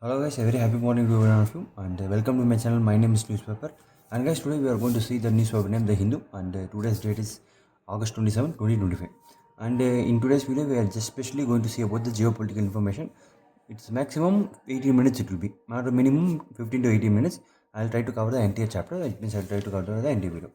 Hello guys, a very happy morning to every one of you and welcome to my channel. My name is Newspaper and guys, today we are going to see the newspaper name The Hindu and today's date is August 27, 2025 and in today's video we are just specially going to see about the geopolitical information. It's maximum 18 minutes it will be, or minimum 15 to 18 minutes. I'll try to cover the entire chapter, it means I'll try to cover the entire video.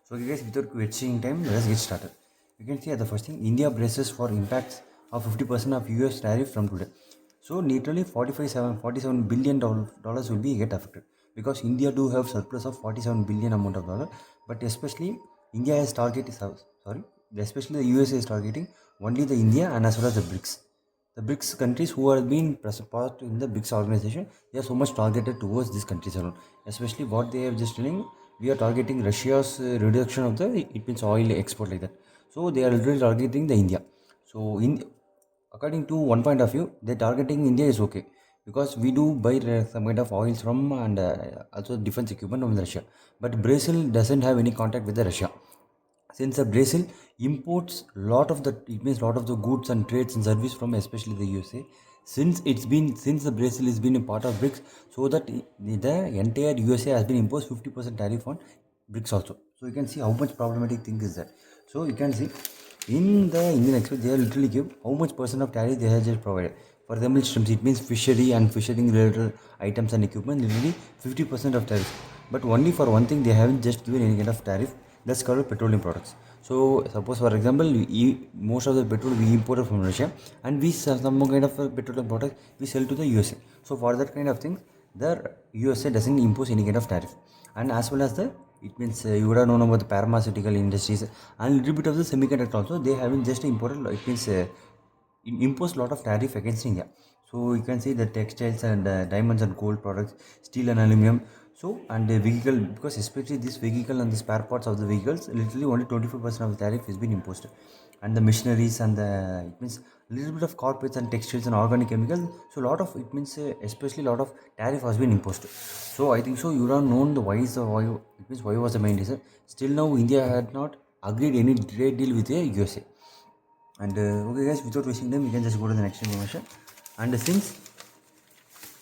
So okay guys, without wasting time, let's get started. You can see at the first thing, India braces for impacts of 50% of US tariff from today. So literally 47 billion dollars will be get affected because India do have surplus of 47 billion amount of dollar, but especially India is targeting especially the USA is targeting only the India and as well as the BRICS. The BRICS countries who are being part in the BRICS organization, they are so much targeted towards these countries alone. Especially what they have just telling, we are targeting Russia's reduction of the it means oil export like that. So they are literally targeting the India. So in according to one point of view, they targeting India is okay because we do buy some kind of oils from and also defense equipment from Russia. But Brazil doesn't have any contact with the Russia. Since Brazil imports lot of the it means lot of the goods and trades and service from especially the USA. Since the Brazil has been a part of BRICS, so that the entire USA has been imposed 50% tariff on BRICS also. So you can see how much problematic thing is that. So you can see in the Indian Express they literally give how much percent of tariff they have just provided. For example, it means fishery and fishing related items and equipment literally 50% of tariff. But only for one thing they haven't just given any kind of tariff, that's called petroleum products. So suppose for example most of the petrol we import from Russia and we sell some kind of petroleum products we sell to the USA. So for that kind of things the USA doesn't impose any kind of tariff. And as well as the it means you would have known about the pharmaceutical industries and little bit of the semiconductor also they haven't just imported it means imposed a lot of tariff against India. So you can see the textiles and diamonds and gold products, steel and aluminum. So and the vehicle, because especially this vehicle and the spare parts of the vehicles, literally only 24% of the tariff has been imposed. And the machineries and the it means little bit of corporates and textiles and organic chemicals. So a lot of it means especially a lot of tariff has been imposed. So I think so you don't know the why it means why was the main reason. Still now India had not agreed any trade deal with the USA. And okay guys, without wasting time we can just go to the next information. And since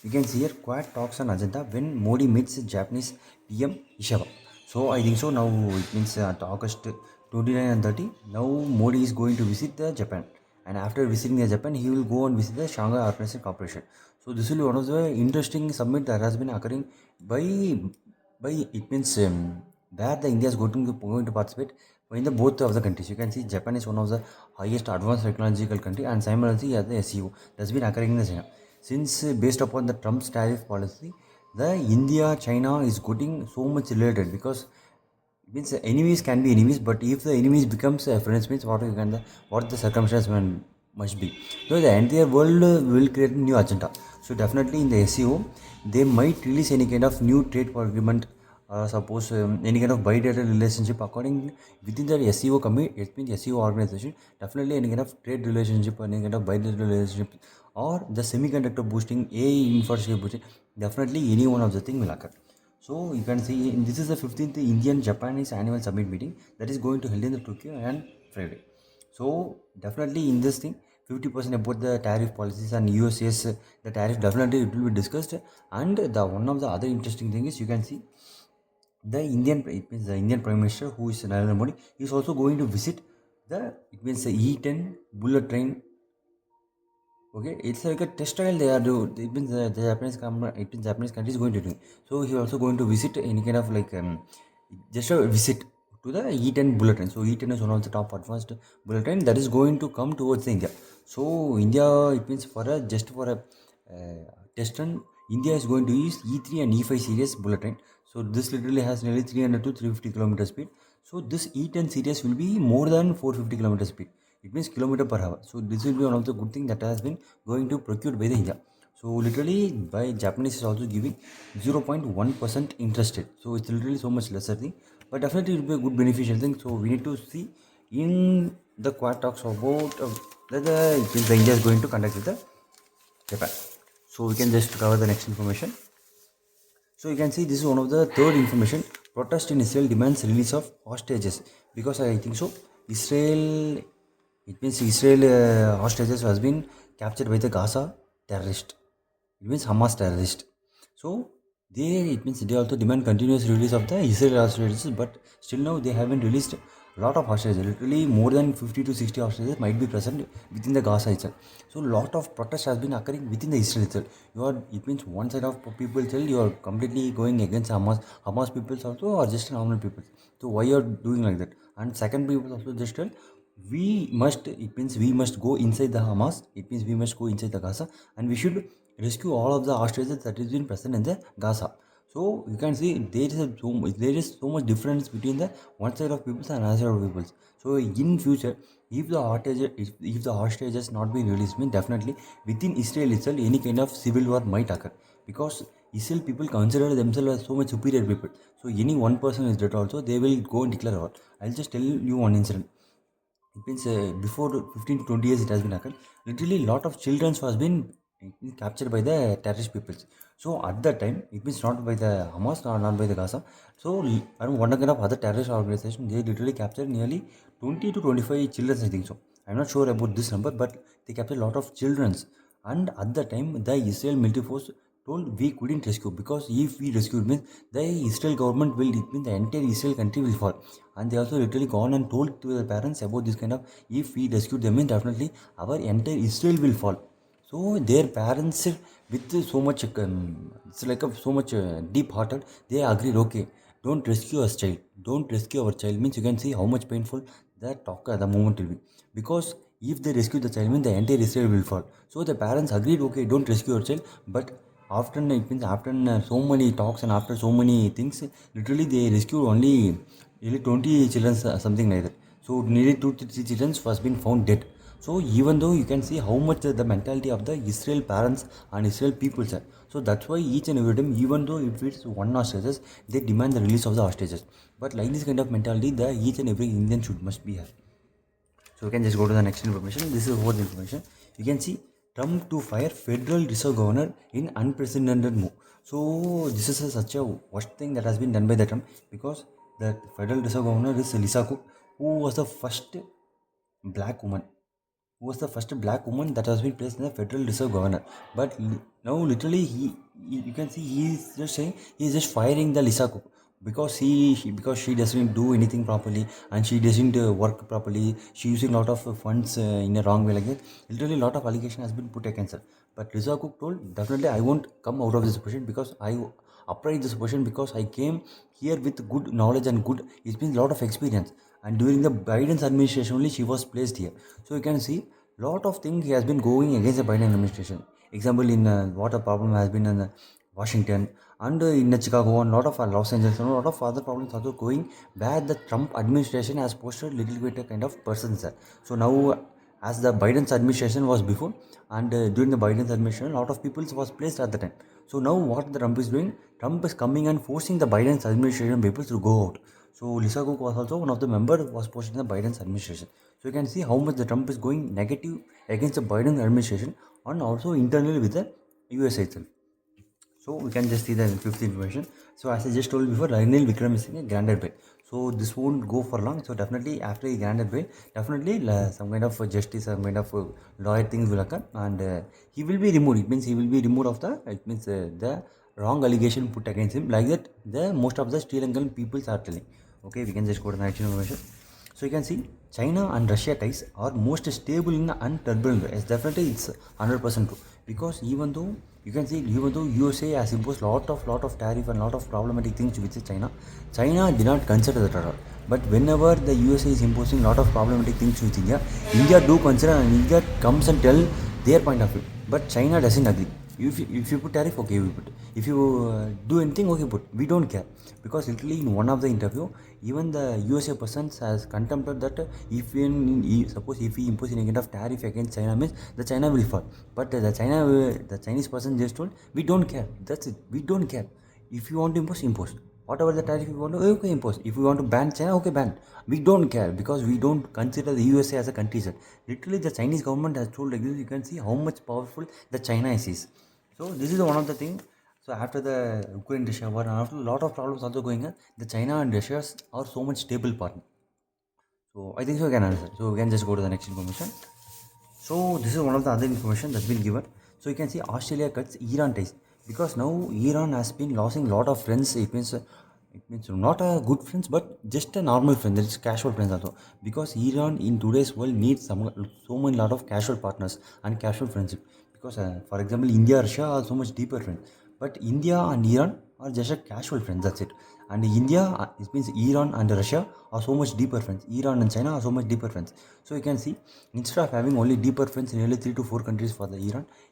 you can see here Quad talks on agenda when Modi meets Japanese PM Ishaba. So I think so now it means August 29 and 30 now Modi is going to visit the Japan, and after visiting the Japan he will go and visit the Shanghai Organization Corporation. So this will be one of the interesting summit that has been occurring by it means where the India is going to participate in the both of the countries. You can see Japan is one of the highest advanced technological country and simultaneously as the SEO that's been occurring in the China. Since based upon the Trump's tariff policy, the India China is getting so much related because means enemies can be enemies, but if the enemies becomes friends means what the circumstance must be. So the entire world will create a new agenda. So definitely in the SEO, they might release any kind of new trade agreement. Suppose any kind of bilateral relationship according within the SEO committee, it means SEO organization. Definitely any kind of trade relationship, any kind of bilateral relationship, or the semiconductor boosting, AI infrastructure boosting. Definitely any one of the thing will occur. So you can see this is the 15th Indian Japanese annual summit meeting that is going to held in the Tokyo and Friday. So definitely in this thing 50% about the tariff policies and USS the tariff definitely it will be discussed. And the one of the other interesting thing is you can see the Indian Prime Minister who is Narendra Modi is also going to visit the it means the E10 bullet train. Okay, it's like a test trial they are do. It means the Japanese country is going to do. So he also going to visit any kind of like just a visit to the E10 bullet train. So E10 is one of the top advanced bullet train that is going to come towards India. So India it means for a just for a test run, India is going to use E3 and E5 series bullet train. So this literally has nearly 300 to 350 kilometer speed. So this E10 series will be more than 450 kilometer speed. It means kilometer per hour. So this will be one of the good thing that has been going to procured by the India. So literally by Japanese is also giving 0.1% interest rate. So it's literally so much lesser thing, but definitely it will be a good beneficial thing. So we need to see in the Quad talks about the India is going to conduct with the Japan. So we can just cover the next information. So you can see this is one of the third information. Protest in Israel demands release of hostages because I think so. Israel, it means Israel hostages has been captured by the Gaza terrorist. It means Hamas terrorist. So it means they also demand continuous release of the Israel hostages, but still now they haven't released a lot of hostages. Literally more than 50 to 60 hostages might be present within the Gaza itself. So lot of protest has been occurring within the Israel itself. It means one side of people tell you are completely going against Hamas people also, or just normal people. So why you are doing like that? And second people also just tell it means we must go inside the Hamas, it means we must go inside the Gaza, and we should rescue all of the hostages that is been present in the Gaza. So you can see there is so much difference between the one side of peoples and another side of peoples. So in future, if the hostages not being released, mean definitely within Israel itself any kind of civil war might occur, because Israel people consider themselves as so much superior people. So any one person is dead also, they will go and declare war. I'll just tell you one incident. It means before 15 to 20 years it has been occurred. Literally lot of children was been captured by the terrorist peoples. So at that time, it means not by the Hamas or not by the Gaza. So around one kind of other terrorist organization, they literally captured nearly 20 to 25 children, I think so. I'm not sure about this number, but they captured a lot of children. And at the time the Israel military force told we couldn't rescue, because if we rescue means the Israel government will, it means the entire Israel country will fall. And they also literally gone and told to the parents about this kind of, if we rescue them means definitely our entire Israel will fall. So their parents with so much it's like so much deep hearted, they agreed, okay, don't rescue us child, don't rescue our child, means you can see how much painful that talk at the moment will be. Because if they rescue the child means the entire Israel will fall. So the parents agreed, okay, don't rescue your child. But after, it means after so many talks and after so many things, literally they rescued only nearly 20 children, something like that. So nearly 2 to 3 children was been found dead. So even though you can see how much the mentality of the Israel parents and Israel people are. So that's why each and every time, even though if it's one hostages, they demand the release of the hostages. But like this kind of mentality, the each and every Indian should must be have. So we can just go to the next information. This is what the information. You can see Trump to fire Federal Reserve Governor in unprecedented move. So this is such a worst thing that has been done by the Trump, because the Federal Reserve Governor is Lisa Cook, who was the first black woman, that has been placed in the Federal Reserve Governor. But now literally you can see he is just saying he is just firing the Lisa Cook, because because she doesn't do anything properly, and she doesn't work properly. She using a lot of funds in a wrong way, like that. Literally lot of allegation has been put against her. But Lisa Cook told, definitely I won't come out of this position, because I applied this position because I came here with good knowledge and good, it's been a lot of experience, and during the Biden's administration only she was placed here. So you can see lot of things he has been going against the Biden administration. Example, in what a problem has been in Washington, and in Chicago, and lot of Los Angeles, and a lot of other problems also going where the Trump administration has posted little bit a kind of persons there. So now, as the Biden's administration was before, and during the Biden's administration, a lot of people was placed at the time. So now what the Trump is doing, Trump is coming and forcing the Biden's administration people to go out. So Lisa Cook was also one of the member was posted in the Biden's administration. So you can see how much the Trump is going negative against the Biden administration, and also internally with the USA itself. So we can just see the fifth information. So as I just told before, Ranil Wickremesinghe granted bail. So this won't go for long. So definitely after he granted bail, definitely some kind of justice, some kind of lawyer things will occur, and he will be removed. It means he will be removed of the. It means the wrong allegation put against him. Like that, the most of the Sri Lankan peoples are telling. Okay, we can just go to the next information. So you can see China and Russia ties are most stable in and turbulent. Yes, definitely it's 100% true. Because even though you can see, even though USA has imposed lot of tariff and lot of problematic things with China, China did not consider that at all. But whenever the USA is imposing lot of problematic things with India, India do consider, and India comes and tell their point of view. But China doesn't agree. If you put tariff, okay, we put. If you do anything, okay, put. We don't care. Because literally in one of the interview, even the USA person has contempted that suppose if we impose any kind of tariff against China means the China will fall. But the Chinese person just told, we don't care. That's it. We don't care. If you want to impose, impose. Whatever the tariff you want to, okay, impose. If you want to ban China, okay, ban. We don't care, because we don't consider the USA as a country. Literally, the Chinese government has told like this. You can see how much powerful the China is. So this is one of the things. So after the Ukraine-Russia war, and after a lot of problems also going on, the China and Russia are so much stable partner. So I think so we can answer. So we can just go to the next information. So this is one of the other information that's been given. So you can see Australia cuts Iran ties because now Iran has been losing lot of friends. It means not a good friends, but just a normal friend. That is casual friends also. Because Iran in today's world needs so many lot of casual partners and casual friendship. Because for example, India, Russia are so much deeper friends, but India and Iran are just a casual friends. That's it. And India, it means Iran and Russia are so much deeper friends. Iran and China are so much deeper friends. So you can see, instead of having only deeper friends in nearly 3 to 4 countries for the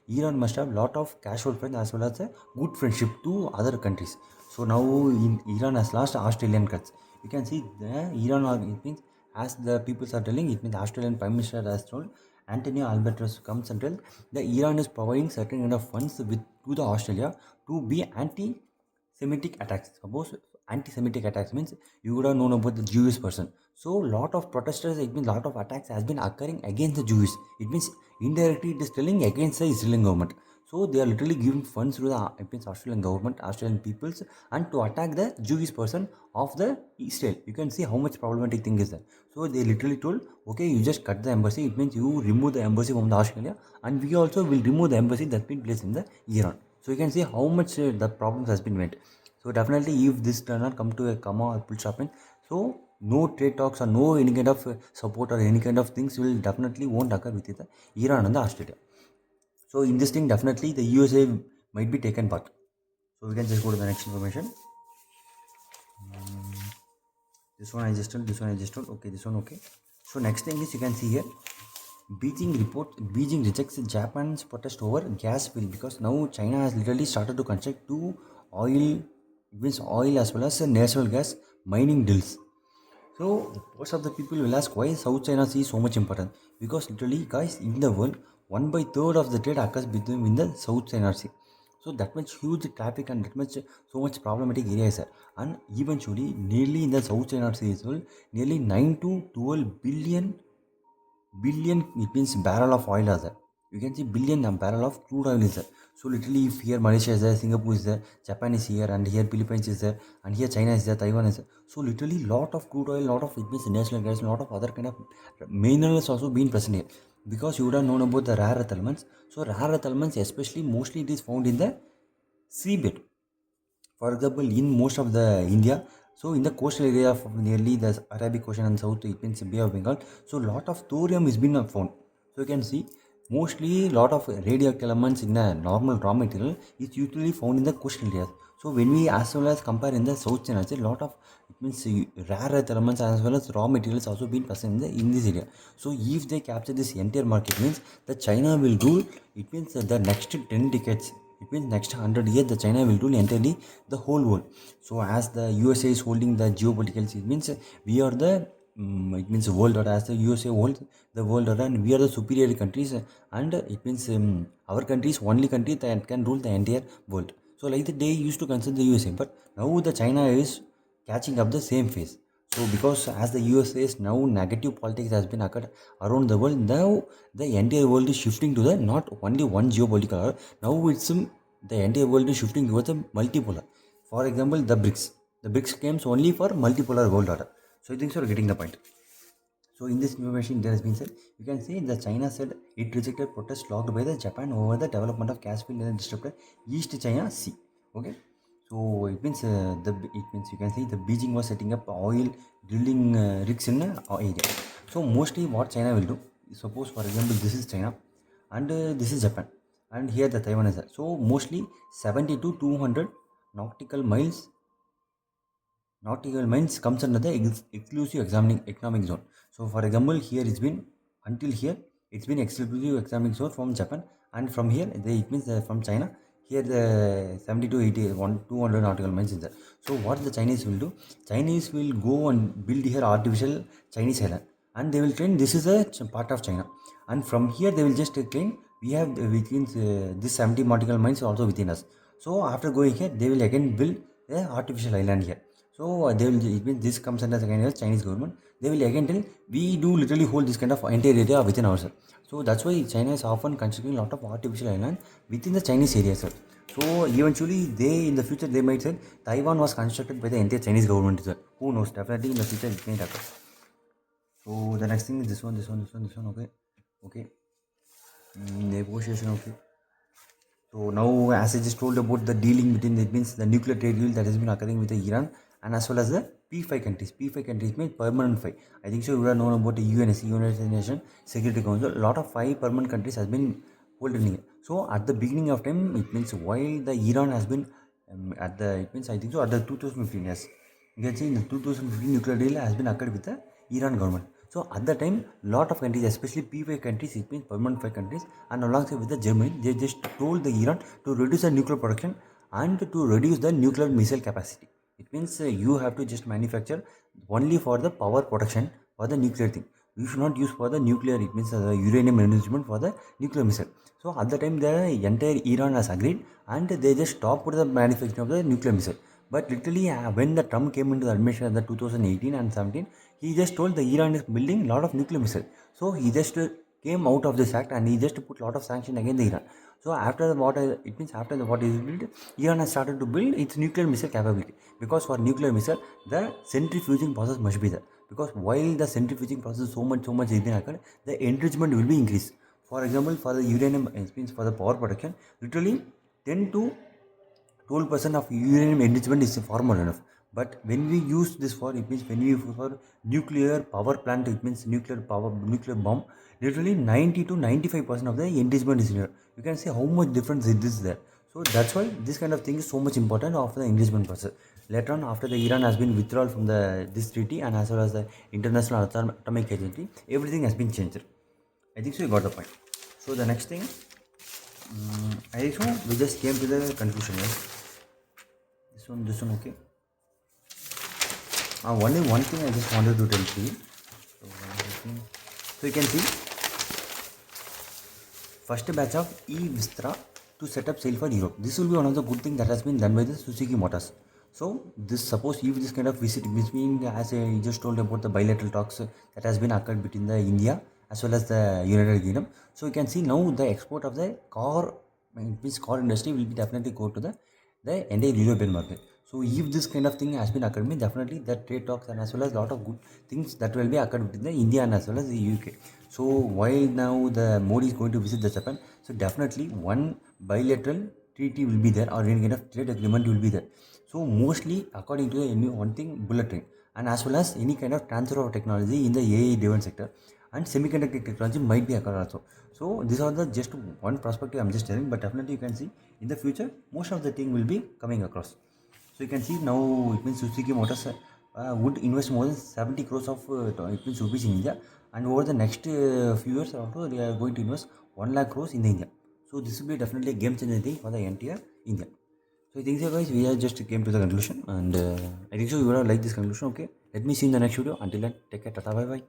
Iran must have lot of casual friends as well as a good friendship to other countries. So now in Iran has lost Australian cuts. You can see the Iran are, it means, as the people are telling, it means Australian Prime Minister has told, Antonio Albertus comes and tells the Iran is providing certain kind of funds to the Australia to be anti-Semitic attacks. Suppose anti-Semitic attacks means you would have known about the Jewish person. So lot of protesters, it means lot of attacks has been occurring against the Jews. It means indirectly it is telling against the Israeli government. So they are literally giving funds to the, it means, Australian government, Australian peoples, and to attack the Jewish person of the Israel. You can see how much problematic thing is that. So they literally told, okay, you just cut the embassy. It means you remove the embassy from the Australia, and we also will remove the embassy that's been placed in the Iran. So you can see how much the problems has been made. So definitely, if this does not come to a comma or full stopping, so no trade talks or no any kind of support or any kind of things will definitely won't occur with the Iran and the Australia. So in this thing, definitely the USA might be taken part. So we can just go to the next information. This one I just told, this one I just told. Okay, this one okay. So next thing is, you can see here, Beijing rejects Japan's protest over gas bill because now China has literally started to construct two oil, it means oil as well as natural gas mining deals. So most of the people will ask why South China Sea is so much important, because literally guys, in the world 1/3 of the trade occurs between in the South China Sea. So that much huge traffic and that much so much problematic areas are. And eventually nearly in the South China Sea as well, nearly 9 to 12 billion, it means barrel of oil are there. You can see billion barrel of crude oil is there. So literally, if here Malaysia is there, Singapore is there, Japan is here, and here Philippines is there, and here China is there, Taiwan is there. So literally lot of crude oil, lot of, it means, natural gas, lot of other kind of minerals also being present here. Because you would have known about the rare earth elements. So rare earth elements, especially mostly it is found in the seabed. For example, in most of the India, so in the coastal area of nearly the Arabic Ocean and South, it means Bay of Bengal, so lot of thorium is been found. So you can see mostly lot of radioactive elements in the normal raw material is usually found in the coastal areas. So when we as well as compare in the South China, a lot of, it means, rare earth elements as well as raw materials also been present in this area. So if they capture this entire market, means that China will rule, it means the next 10 decades, it means next 100 years, the China will rule entirely the whole world. So as the USA is holding the geopolitical, it means we are the, it means world order. As the USA holds the world order, and we are the superior countries, and it means our country is only country that can rule the entire world. So like the day used to consider the USA, but now the China is catching up the same phase. So because as the USA is now, negative politics has been occurred around the world. Now the entire world is shifting to the not only one geopolitical order. Now it's the entire world is shifting towards a multipolar. For example, the BRICS. The BRICS comes only for multipolar world order. So I think you're getting the point. So in this information, there has been said, you can see that China said it rejected protests logged by the Japan over the development of gas field in the disrupted East China Sea. Okay, so it means it means, you can see the Beijing was setting up oil drilling rigs in area. So mostly what China will do, suppose for example this is China, and this is Japan, and here the Taiwan is there. So mostly 70 to 200 nautical miles nautical miles comes under the exclusive examining economic zone. So for example, here it's been, until here it's been exclusive economic zone from Japan, and from here it means from China. Here the 70 to 80, 200 nautical miles is there. So what the Chinese will do? Chinese will go and build here artificial Chinese island, and they will claim this is a part of China, and from here they will just claim we have within this 70 nautical miles also within us. So after going here, they will again build a artificial island here. So they will, it means this comes under the kind of Chinese government. They will again tell we do literally hold this kind of entire area within ourselves. So that's why China is often constructing a lot of artificial island within the Chinese area, sir. So eventually they, in the future they might say Taiwan was constructed by the entire Chinese government, sir. Who knows? Definitely in the future it may happen. So the next thing is this one. Okay. Negotiation. Okay. So now, as I just told about the dealing between, it means the nuclear trade deal that has been occurring with Iran and as well as the P5 countries. P5 countries means permanent five. I think so. You are known about the UNSC, United Nations Security Council. A lot of five permanent countries has been holding it. So at the beginning of time, it means while the Iran has been at the, it means I think so at the 2015 yes, you can see in the 2015 nuclear deal has been occurred with the Iran government. So at the time, lot of countries, especially P5 countries, it means permanent five countries, and alongside with the Germany, they just told the Iran to reduce the nuclear production and to reduce the nuclear missile capacity. It means you have to just manufacture only for the power production for the nuclear thing. You should not use for the nuclear. It means uranium enrichment for the nuclear missile. So at the time, the entire Iran has agreed, and they just stopped the manufacturing of the nuclear missile. But literally, when the Trump came into the administration in the 2018 and 17, he just told the Iran is building a lot of nuclear missiles. So he just came out of this act and he just put a lot of sanction against the Iran. So after what it means after what is built, Iran has started to build its nuclear missile capability. Because for nuclear missile, the centrifuging process must be there. Because while the centrifuging process so much is being occurred, the enrichment will be increased. For example, for the uranium, it means for the power production, literally 10 to 12% of uranium enrichment is far more enough. But when we use this for, it means when we use for nuclear power plant, it means nuclear bomb, literally 90 to 95% of the enrichment is here. You can see how much difference it is there. So that's why this kind of thing is so much important of the enrichment process. Later on, after the Iran has been withdrawn from the this treaty and as well as the International Atomic Agency, everything has been changed. I think so you got the point. So the next thing, I think so we just came to the conclusion. Yes. This one, okay. Only one thing I just wanted to tell to you. So you can see first batch of e-Vistra to set up sail for Europe. This will be one of the good things that has been done by the Suzuki Motors. So this suppose if this kind of visit between, as I just told about the bilateral talks that has been occurred between the India as well as the United Kingdom. So you can see now the export of the car, means car industry will be definitely go to the entire European market. So if this kind of thing has been occurred, means definitely the trade talks and as well as lot of good things that will be occurred between the India and as well as the UK. So while now the Modi is going to visit the Japan, so definitely one bilateral treaty will be there or any kind of trade agreement will be there. So mostly according to the one thing, bullet train, and as well as any kind of transfer of technology in the AI driven sector and semiconductor technology might be occurred also. So these are the just one perspective I'm just telling, but definitely you can see in the future most of the thing will be coming across. So you can see now it means Suzuki Motors would invest more than 70 crores of it means rupees in India, and over the next few years also they are going to invest 1 lakh crores in the India. So this will be definitely a game changing thing for the entire India. So I think so guys, we have just came to the conclusion, and I think so you will like this conclusion. Okay, let me see in the next video. Until then, take care, tata, bye bye.